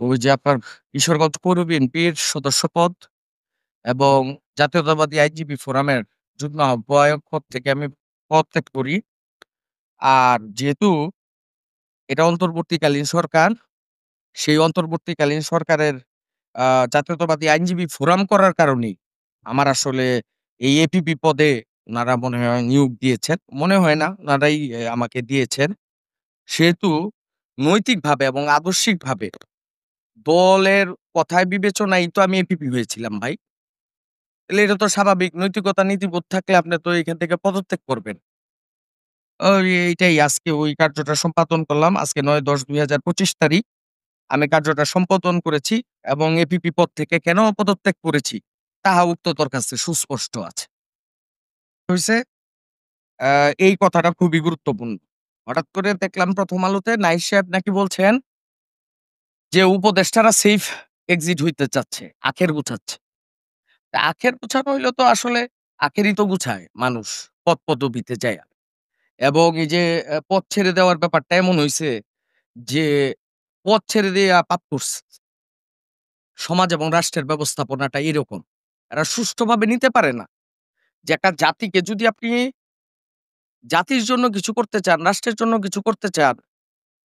ওই যে আপনার কিশোরগঞ্জ পৌর বিএনপির সদস্যপদ এবং জাতীয়তাবাদী আইনজীবী ফোরামের যুগ্ম আহ্বায়ক পদ থেকে আমি পদত্যাগ করি। আর যেহেতু এটা অন্তর্বর্তীকালীন সরকার, সেই অন্তর্বর্তীকালীন সরকারের আ জাতীয়তাবাদী আইনজীবী ফোরাম করার কারণেই আমার আসলে এই এপিপি পদে উনারা মনে হয় নিয়োগ দিয়েছেন। মনে হয় না, উনারাই আমাকে দিয়েছেন। সেহেতু নৈতিকভাবে এবং আদর্শিকভাবে দলের কথায় বিবেচনায় তো আমি এপিপি হয়েছিলাম ভাই। তাহলে এটা তো স্বাভাবিক। নৈতিকতা নীতিবোধ থাকলে আপনি তো এখান থেকে পদত্যাগ করবেন। এইটাই আজকে ওই কার্যটা সম্পাদন করলাম। আজকে ৯/১০/২০২৫ তারিখ। আমি কার্যটা সম্পাদন করেছি এবং এপিপি পদ থেকে কেন পদত্যাগ করেছি তাহা উক্ততর কাছে সুস্পষ্ট আছে। হইছে আ এই কথাটা খুবই গুরুত্বপূর্ণ। হঠাৎ করে দেখলাম 'প্রথম আলোতে' নাইর সাহেব নাকি বলছেন যে উপদেষ্টারা সেফ এক্সিট হইতে চাচ্ছে। আখের গুছাচ্ছে। তা আখের গুছানো হইলে তো আসলে আখেরই তো গুছায় মানুষ পদ-পদবিতে যায়া। এবং এই যে পদ ছেড়ে দেওয়ার ব্যাপারটা এমন হইছে যে পদ ছেড়ে দিয়া পাপ করছে। সমাজ এবং রাষ্ট্রের ব্যবস্থাপনাটা এরকম। এরা সুষ্ঠুভাবে নিতে পারে না। যে একটা জাতিকে যদি আপনি জাতির জন্য কিছু করতে চান, রাষ্ট্রের জন্য কিছু করতে চান,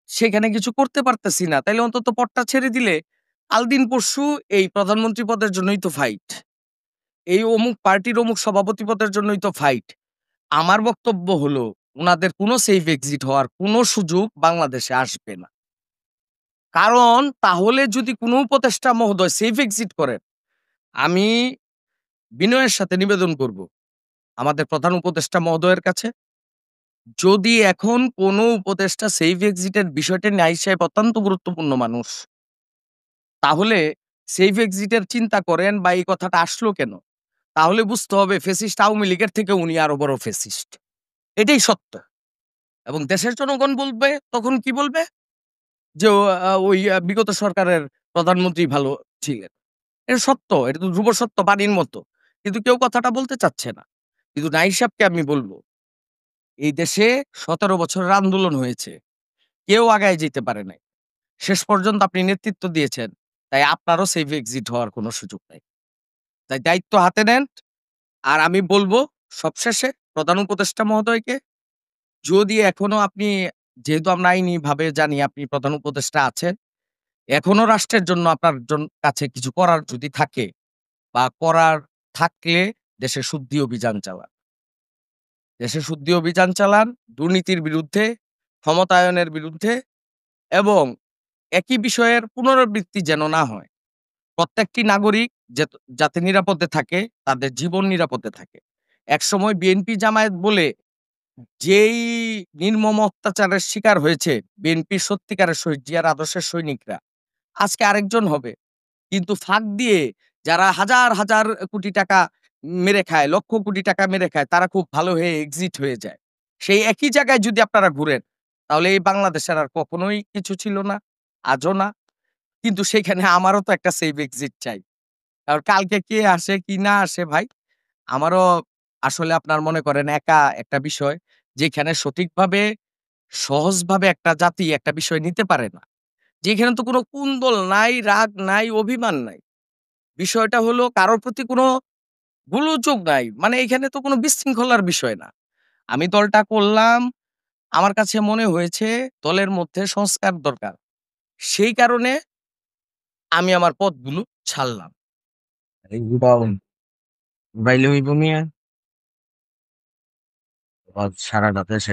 সেখানে কিছু করতে পারতেছি না। তাইলে অন্তত পদটা ছেড়ে দিলে কাল দিন পরশু এই প্রধানমন্ত্রী পদের জন্যই তো ফাইট। এই অমুক পার্টির অমুক সভাপতি পদের জন্যই তো ফাইট। আমার বক্তব্য হলো উনাদের কোনো সেফ এক্সিট হওয়ার কোনো সুযোগ বাংলাদেশে আসবে না। কারণ তাহলে যদি কোনো উপদেষ্টা মহোদয় সেফ এক্সিট করেন, আমি বিনয়ের সাথে নিবেদন করব আমাদের প্রধান উপদেষ্টা মহোদয়ের কাছে, যদি এখন কোনো উপদেষ্টা সেফ এক্সিট এর বিষয়টা নিয়ে আইন সাহেব অত্যন্ত গুরুত্বপূর্ণ মানুষ। তাহলে সেফ এক্সিট এর চিন্তা করেন বা এই কথাটা আসলো কেন? তাহলে বুঝতে হবে ফ্যাসিস্ট আওয়ামী লীগের থেকে উনি আরো বড় ফ্যাসিস্ট। এটাই সত্য। এবং দেশের জনগণ বলবে তখন কি বলবে? যে ওই বিগত সরকারের প্রধানমন্ত্রী ভালো ছিলেন। এটা সত্য। এটা তো ধ্রুব সত্য পানির মতো। কিন্তু কেউ কথাটা বলতে চাচ্ছে না। কিন্তু নাহিদ সাহেবকে আমি বলব, এই দেশে ১৭ বছরের আন্দোলন হয়েছে। কেউ আগায় যেতে পারে নাই। শেষ পর্যন্ত আপনি নেতৃত্ব দিয়েছেন। তাই আপনারও সেফ এক্সিট হওয়ার কোন সুযোগ নাই। তাই দায়িত্ব হাতে নেন। আর আমি বলব সবশেষে প্রধান উপদেষ্টা মহোদয়কে, যদি এখনো আপনি, যেহেতু আমরা আইনিভাবে জানি আপনি প্রধান উপদেষ্টা আছেন, এখনো রাষ্ট্রের জন্য আপনার কাছে কিছু করার যদি থাকে বা করার থাকলে দেশে শুদ্ধি অভিযান চালান। দেশে শুদ্ধি অভিযান চালান, দুর্নীতির বিরুদ্ধে, ক্ষমতায়নের বিরুদ্ধে এবং একই বিষয়ের পুনরাবৃত্তি যেন না হয়। প্রত্যেকটি নাগরিক যাতে নিরাপদে থাকে, তাদের জীবন নিরাপদে থাকে। একসময় বিএনপি জামায়াত বলে যেই নির্মম অত্যাচারের শিকার হয়েছে বিএনপির সত্যিকারের শহীদ জিয়ার আদর্শের সৈনিকরা, আজকে আরেকজন হবে। কিন্তু ফাঁক দিয়ে যারা হাজার, হাজার কোটি টাকা মেরে খায়, লক্ষ কোটি টাকা মেরে খায়, তারা খুব ভালো হয়ে এক্সিট হয়ে যায়। সেই একই জায়গায় যদি আপনারা ঘুরেন, তাহলে এই বাংলাদেশের আর কখনোই কিছু ছিল না, আজও না। কিন্তু সেখানে আমারও তো একটা সেফ এক্সিট চাই। কারণ কালকে কে আসে কি না আসে ভাই, আমারও আসলে আপনার মনে করেন একা একটা বিষয়, যেখানে সঠিকভাবে সহজভাবে একটা জাতি একটা বিষয় নিতে পারে না। যেখানে তো কোনো কুন্দল নাই, রাগ নাই, অভিমান নাই। বিষয়টা হলো কারোর প্রতি কোনো গোলযোগ নাই। মানে এখানে তো কোনো বিশৃঙ্খলার বিষয় না। আমি দলটা করলাম, আমার কাছে মনে হয়েছে দলের মধ্যে সংস্কার দরকার। সেই কারণে আমি আমার পদগুলো ছাড়লাম। এগুলাও বাইলে হইব মিয়া। সারাটা দেশে